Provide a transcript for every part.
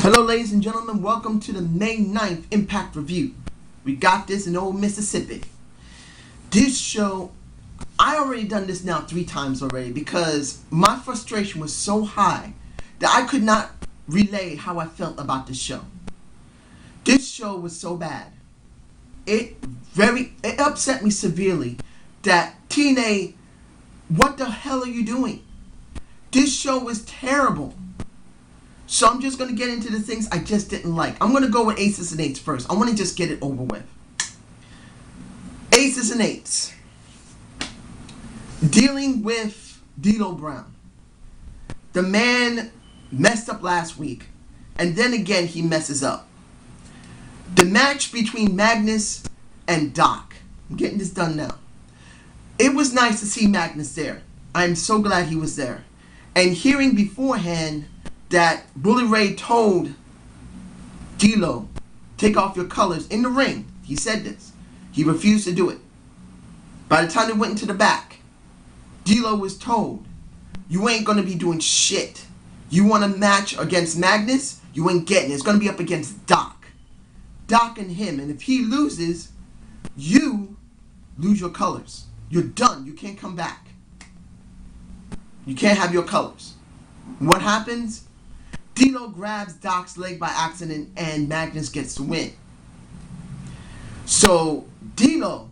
Hello ladies and gentlemen, welcome to the May 9th Impact Review. We got this in old Mississippi. This show, I already done this now 3 times already because my frustration was so high that I could not relay how I felt about this show. This show was so bad. It upset me severely that TNA, what the hell are you doing? This show was terrible. So I'm just going to get into the things I just didn't like. I'm going to go with aces and eights first. I want to just get it over with. Aces and eights. Dealing with D'Lo Brown. The man messed up last week. And then again he messes up. The match between Magnus and Doc. I'm getting this done now. It was nice to see Magnus there. I'm so glad he was there. And hearing beforehand that Bully Ray told D'Lo, take off your colors in the ring. He said this. He refused to do it. By the time they went into the back, D'Lo was told, you ain't going to be doing shit. You want a match against Magnus? You ain't getting it. It's going to be up against Doc. Doc and him. And if he loses, you lose your colors. You're done. You can't come back. You can't have your colors. What happens? D'Lo grabs Doc's leg by accident and Magnus gets the win. So D'Lo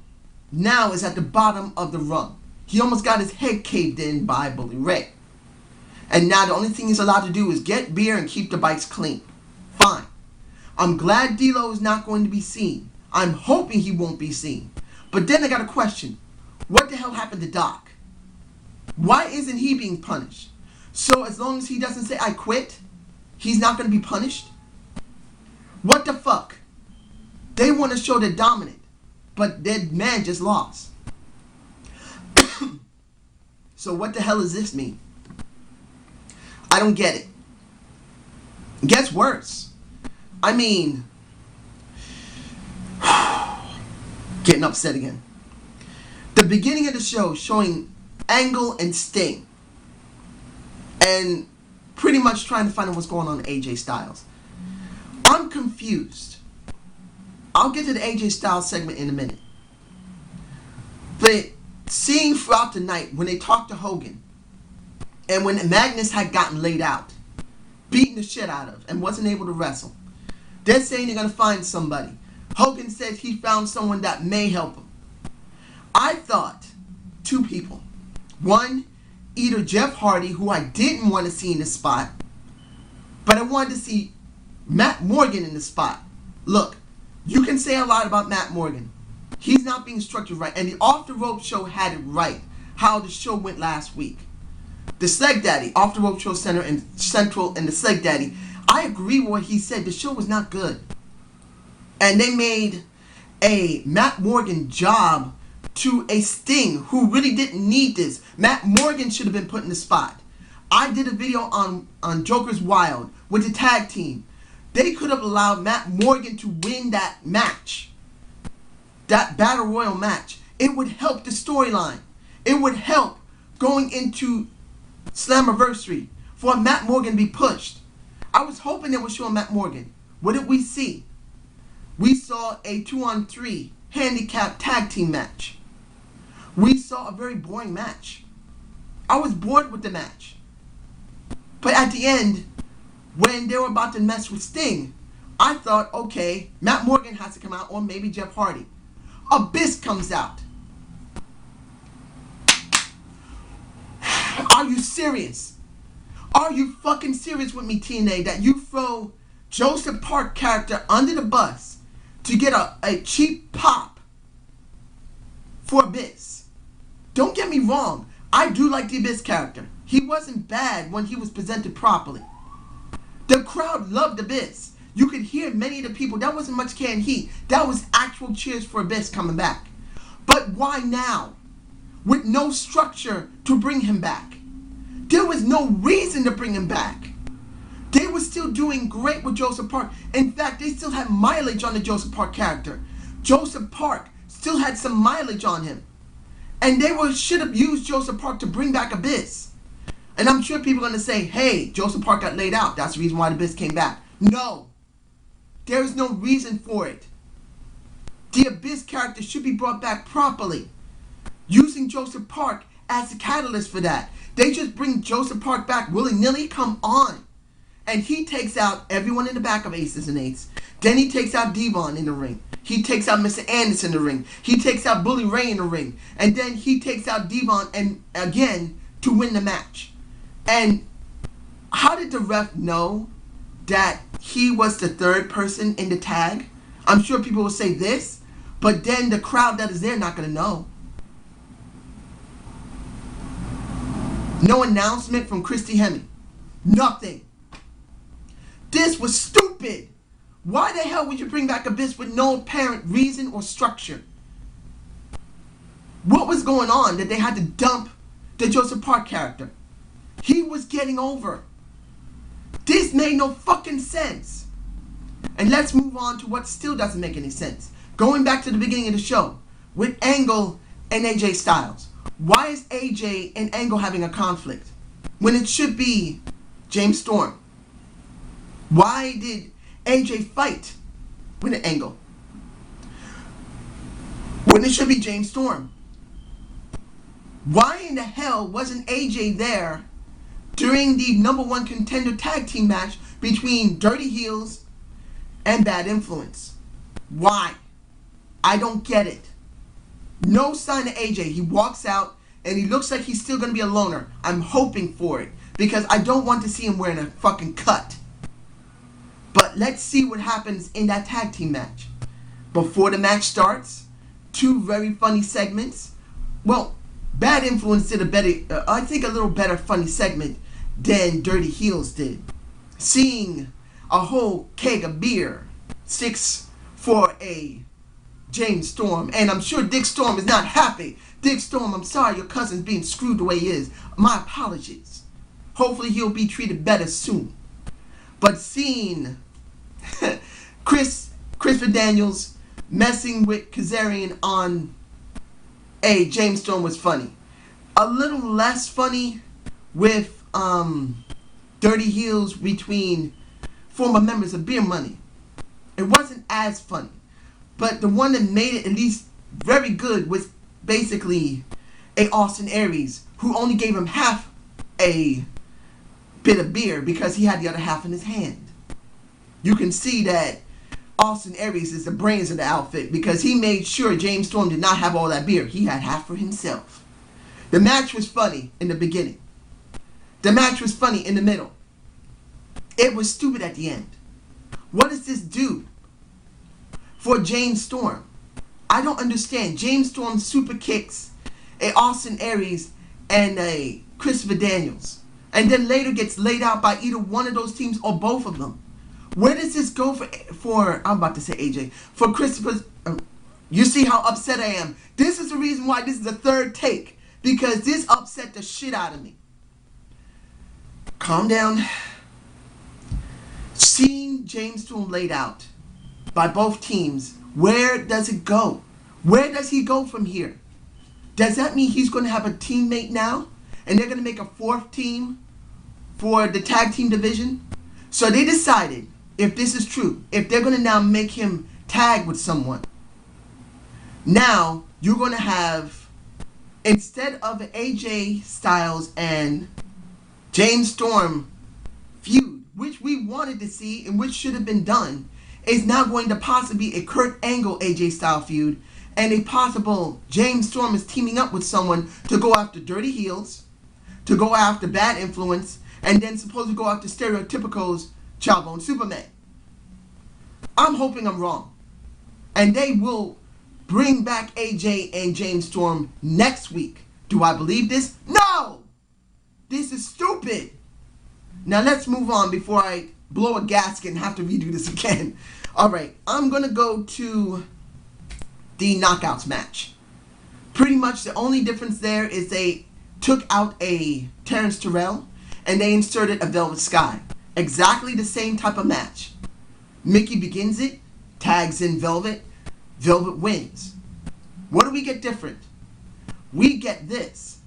now is at the bottom of the rung. He almost got his head caved in by Bully Ray. And now the only thing he's allowed to do is get beer and keep the bikes clean. Fine. I'm glad D'Lo is not going to be seen. I'm hoping he won't be seen. But then I got a question. What the hell happened to Doc? Why isn't he being punished? So as long as he doesn't say, I quit, he's not going to be punished? What the fuck? They want to show they're dominant, but their man just lost. So what the hell does this mean? I don't get it. It gets worse. I mean, getting upset again. The beginning of the show showing Angle and Sting. And pretty much trying to find out what's going on with AJ Styles. I'm confused. I'll get to the AJ Styles segment in a minute. But seeing throughout the night when they talked to Hogan and when Magnus had gotten laid out, beaten the shit out of, and wasn't able to wrestle, they're saying they're going to find somebody. Hogan said he found someone that may help him. I thought 2 people. One, either Jeff Hardy, who I didn't want to see in the spot, but I wanted to see Matt Morgan in the spot. Look, you can say a lot about Matt Morgan. He's not being structured right. And the Off the Rope show had it right, how the show went last week. The Sleg Daddy, Off the Rope show Central and the Sleg Daddy, I agree with what he said. The show was not good. And they made a Matt Morgan job to a Sting who really didn't need this. Matt Morgan should have been put in the spot. I did a video on Joker's Wild with the tag team. They could have allowed Matt Morgan to win that match. That Battle Royal match. It would help the storyline. It would help going into Slammiversary for Matt Morgan to be pushed. I was hoping they would show Matt Morgan. What did we see? We saw a 2-on-3 handicap tag team match. We saw a very boring match. I was bored with the match. But at the end, when they were about to mess with Sting, I thought, okay, Matt Morgan has to come out, or maybe Jeff Hardy. Abyss comes out. Are you serious? Are you fucking serious with me, TNA, that you throw Joseph Park character under the bus to get a cheap pop for Abyss? Don't get me wrong. I do like the Abyss character. He wasn't bad when he was presented properly. The crowd loved Abyss. You could hear many of the people. That wasn't much canned heat. That was actual cheers for Abyss coming back. But why now? With no structure to bring him back. There was no reason to bring him back. They were still doing great with Joseph Park. In fact, they still had mileage on the Joseph Park character. Joseph Park still had some mileage on him. And they should have used Joseph Park to bring back Abyss. And I'm sure people are going to say, hey, Joseph Park got laid out. That's the reason why the Abyss came back. No. There is no reason for it. The Abyss character should be brought back properly, using Joseph Park as the catalyst for that. They just bring Joseph Park back willy-nilly? Come on. And he takes out everyone in the back of Aces and Eights. Then he takes out Devon in the ring. He takes out Mr. Anderson in the ring. He takes out Bully Ray in the ring. And then he takes out Devon and again to win the match. And how did the ref know that he was the third person in the tag? I'm sure people will say this, but then the crowd that is there not going to know. No announcement from Christy Hemme. Nothing. This was stupid. Why the hell would you bring back Abyss with no apparent reason or structure? What was going on that they had to dump the Joseph Park character? He was getting over. This made no fucking sense. And let's move on to what still doesn't make any sense. Going back to the beginning of the show with Angle and AJ Styles. Why is AJ and Angle having a conflict when it should be James Storm? Why did AJ fight with an Angle when it should be James Storm? Why in the hell wasn't AJ there during the #1 contender tag team match between Dirty Heels and Bad Influence? Why? I don't get it. No sign of AJ. He walks out and he looks like he's still going to be a loner. I'm hoping for it because I don't want to see him wearing a fucking cut. But let's see what happens in that tag team match. Before the match starts, two very funny segments. Well, Bad Influence did a better, I think a little better funny segment than Dirty Heels did. Seeing a whole keg of beer, 6 for a James Storm. And I'm sure Dick Storm is not happy. Dick Storm, I'm sorry your cousin's being screwed the way he is. My apologies. Hopefully he'll be treated better soon. But seeing Chris Daniels messing with Kazarian on a James Storm was funny. A little less funny with Dirty Heels between former members of Beer Money. It wasn't as funny. But the one that made it at least very good was basically a Austin Aries who only gave him half a bit of beer because he had the other half in his hand. You can see that Austin Aries is the brains of the outfit because he made sure James Storm did not have all that beer. He had half for himself. The match was funny in the beginning. The match was funny in the middle. It was stupid at the end. What does this do for James Storm? I don't understand. James Storm super kicks a Austin Aries and a Christopher Daniels, and then later gets laid out by either one of those teams or both of them. Where does this go for I'm about to say AJ, for Christopher? You see how upset I am. This is the reason why this is the third take, because this upset the shit out of me. Calm down. Seeing James Storm laid out by both teams, where does it go? Where does he go from here? Does that mean he's going to have a teammate now? And they're going to make a fourth team for the tag team division? So they decided, if this is true, if they're going to now make him tag with someone, now you're going to have, instead of an AJ Styles and James Storm feud, which we wanted to see and which should have been done, is now going to possibly be a Kurt Angle AJ Styles feud, and a possible James Storm is teaming up with someone to go after Dirty Heels, to go after Bad Influence, and then supposed to go after Stereotypical's Childbone Superman. I'm hoping I'm wrong. And they will bring back AJ and James Storm next week. Do I believe this? No! This is stupid. Now let's move on before I blow a gasket and have to redo this again. Alright, I'm going to go to the Knockouts match. Pretty much the only difference there is they took out a Terrence Terrell and they inserted a Velvet Sky. Exactly the same type of match. Mickey begins it, tags in Velvet, Velvet wins. What do we get different? We get this.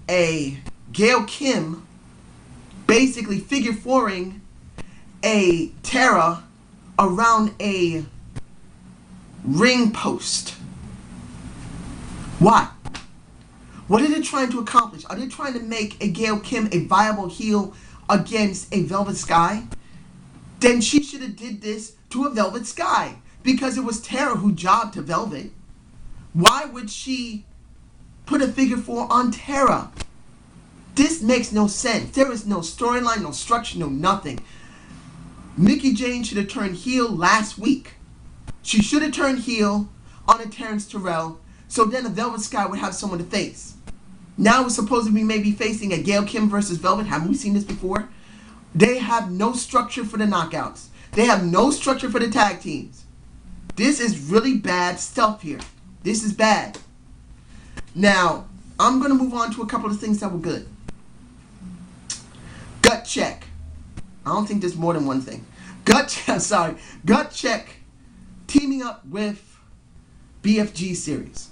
A Gail Kim basically figure 4ing a Tara around a ring post. Why? What are they trying to accomplish? Are they trying to make a Gail Kim a viable heel against a Velvet Sky? Then she should have did this to a Velvet Sky, because it was Tara who jobbed to Velvet. Why would she put a figure 4 on Tara? This makes no sense. There is no storyline, no structure, no nothing. Mickie James should have turned heel last week. She should have turned heel on a Terrence Terrell, so then the Velvet Sky would have someone to face. Now it's supposed to be maybe facing a Gail Kim versus Velvet. Haven't we seen this before? They have no structure for the knockouts. They have no structure for the tag teams. This is really bad stuff here. This is bad. Now, I'm going to move on to a couple of things that were good. Gut check. I don't think there's more than one thing. Gut check teaming up with BFG series.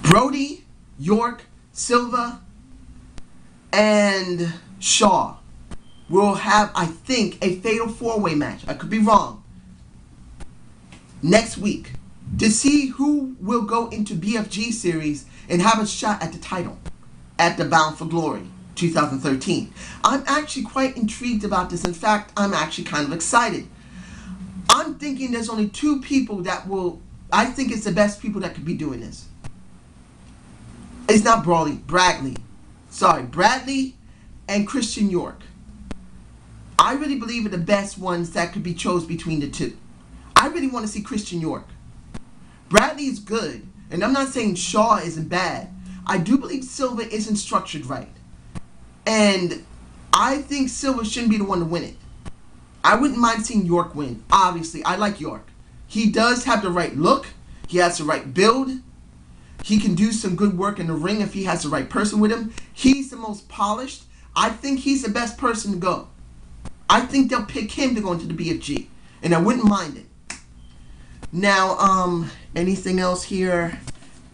Brody, York, Silva, and Shaw will have, I think, a fatal 4-way match. I could be wrong. Next week, to see who will go into BFG series and have a shot at the title at the Bound for Glory 2013. I'm actually quite intrigued about this. In fact, I'm actually kind of excited. I'm thinking there's only 2 people that will, I think it's the best people that could be doing this. It's not Bradley and Christian York. I really believe are the best ones that could be chose between the 2. I really want to see Christian York. Bradley is good, and I'm not saying Shaw isn't bad. I do believe Silva isn't structured right. And I think Silva shouldn't be the one to win it. I wouldn't mind seeing York win. Obviously, I like York. He does have the right look. He has the right build. He can do some good work in the ring if he has the right person with him. He's the most polished. I think he's the best person to go. I think they'll pick him to go into the BFG. And I wouldn't mind it. Now, anything else here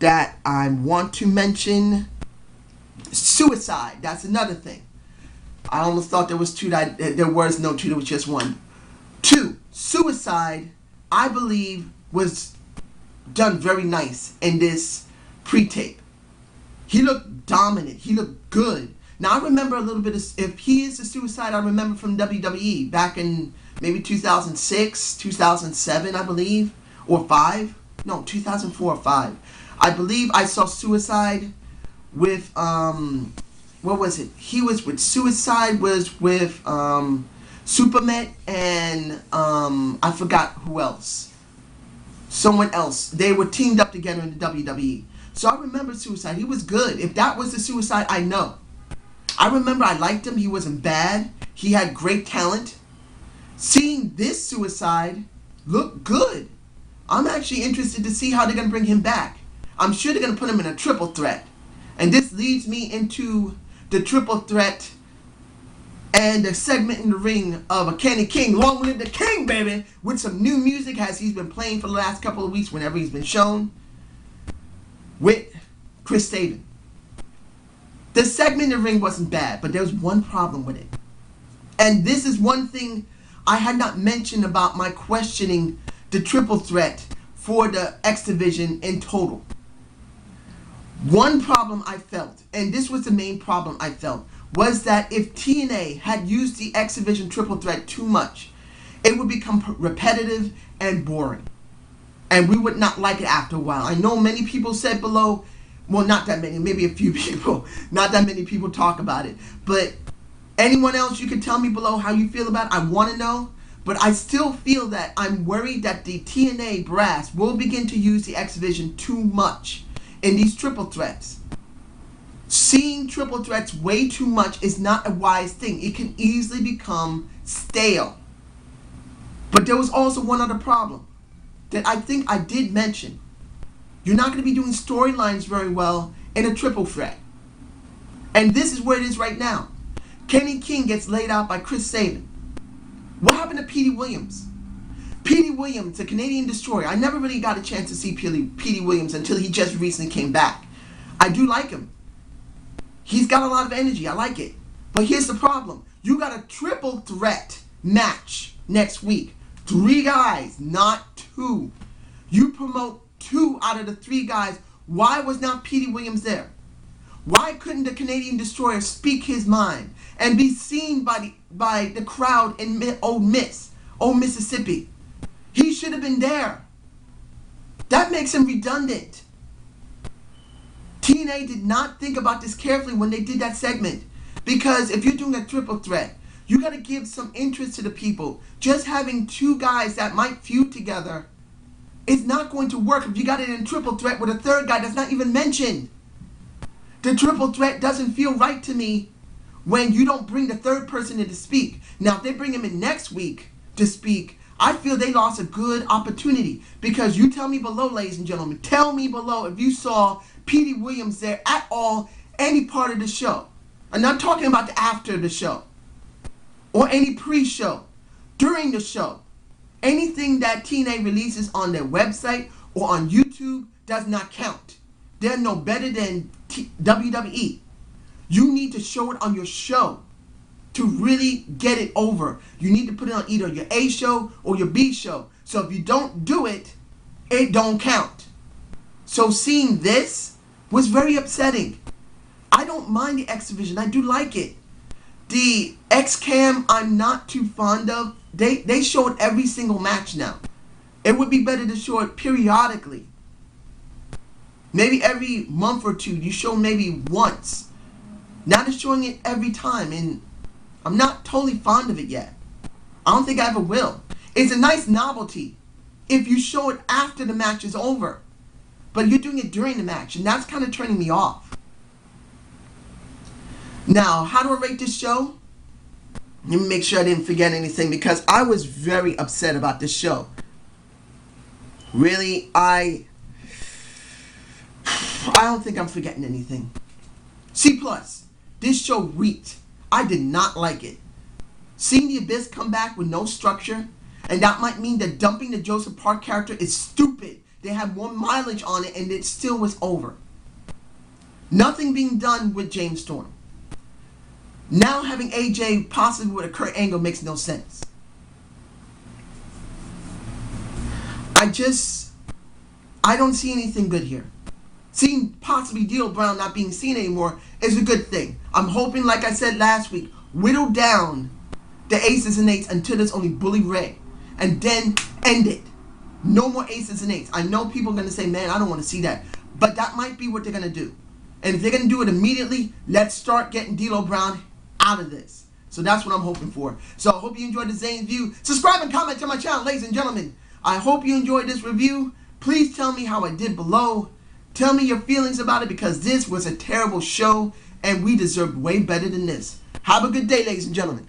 that I want to mention? Suicide. That's another thing. I almost thought there was 2. There was no 2. There was just 1. 2. Suicide, I believe, was done very nice in this pre-tape. He looked dominant. He looked good. Now, I remember a little bit of, if he is a Suicide, I remember from WWE back in maybe 2006, 2007, I believe, or 5. No, 2004 or 5. I believe I saw Suicide with, what was it? He was with Suicide, was with Supermet and I forgot who else. Someone else. They were teamed up together in the WWE. So I remember Suicide. He was good. If that was the Suicide, I know. I remember I liked him. He wasn't bad. He had great talent. Seeing this Suicide look good. I'm actually interested to see how they're going to bring him back. I'm sure they're going to put him in a triple threat. And this leads me into the triple threat and the segment in the ring of a Kenny King, Long Live the King, baby, with some new music as he's been playing for the last couple of weeks whenever he's been shown, with Chris Sabin. The segment in the ring wasn't bad, but there was one problem with it. And this is one thing I had not mentioned about my questioning the triple threat for the X Division in total. One problem I felt, and this was the main problem I felt, was that if TNA had used the X Division triple threat too much, it would become repetitive and boring. And we would not like it after a while. I know many people said below, well, not that many, maybe a few people, not that many people talk about it. But anyone else, you can tell me below how you feel about it. I want to know. But I still feel that I'm worried that the TNA brass will begin to use the X Division too much in these triple threats. Seeing triple threats way too much is not a wise thing. It can easily become stale. But there was also one other problem that I think I did mention. You're not going to be doing storylines very well in a triple threat. And this is where it is right now. Kenny King gets laid out by Chris Sabin. What happened to Petey Williams? Petey Williams, the Canadian Destroyer. I never really got a chance to see Petey Williams until he just recently came back. I do like him. He's got a lot of energy. I like it. But here's the problem. You got a triple threat match next week. 3 guys, not 2. You promote 2 out of the 3 guys. Why was not Petey Williams there? Why couldn't the Canadian Destroyer speak his mind and be seen by the crowd in Old Mississippi? He should have been there. That makes him redundant. TNA did not think about this carefully when they did that segment. Because if you're doing a triple threat, you got to give some interest to the people. Just having 2 guys that might feud together is not going to work if you got it in triple threat with a 3rd guy that's not even mentioned. The triple threat doesn't feel right to me when you don't bring the 3rd person in to speak. Now, if they bring him in next week to speak, I feel they lost a good opportunity. Because you tell me below, ladies and gentlemen, tell me below if you saw Petey Williams there at all, any part of the show. I'm not talking about the after the show or any pre-show, during the show. Anything that TNA releases on their website or on YouTube does not count. They're no better than WWE. You need to show it on your show to really get it over. You need to put it on either your A show or your B show. So if you don't do it, it don't count. So seeing this was very upsetting. I don't mind the X Division. I do like it. The X-Cam, I'm not too fond of. They show it every single match now. It would be better to show it periodically. Maybe every month or 2, you show maybe once. Now they're showing it every time, and I'm not totally fond of it yet. I don't think I ever will. It's a nice novelty if you show it after the match is over. But you're doing it during the match, and that's kind of turning me off. Now, how do I rate this show? Let me make sure I didn't forget anything, because I was very upset about this show. Really, I don't think I'm forgetting anything. C+. This show reeked. I did not like it. Seeing the Abyss come back with no structure, and that might mean that dumping the Joseph Park character is stupid. They had more mileage on it, and it still was over. Nothing being done with James Storm. Now having AJ possibly with a Kurt Angle makes no sense. I don't see anything good here. Seeing possibly D'Lo Brown not being seen anymore is a good thing. I'm hoping, like I said last week, whittle down the aces and eights until there's only Bully Ray. And then end it. No more aces and eights. I know people are going to say, man, I don't want to see that. But that might be what they're going to do. And if they're going to do it immediately, let's start getting D'Lo Brown out of this. So that's what I'm hoping for. So I hope you enjoyed the Zane View. Subscribe and comment to my channel, ladies and gentlemen. I hope you enjoyed this review. Please tell me how I did below. Tell me your feelings about it, because this was a terrible show and we deserved way better than this. Have a good day, ladies and gentlemen.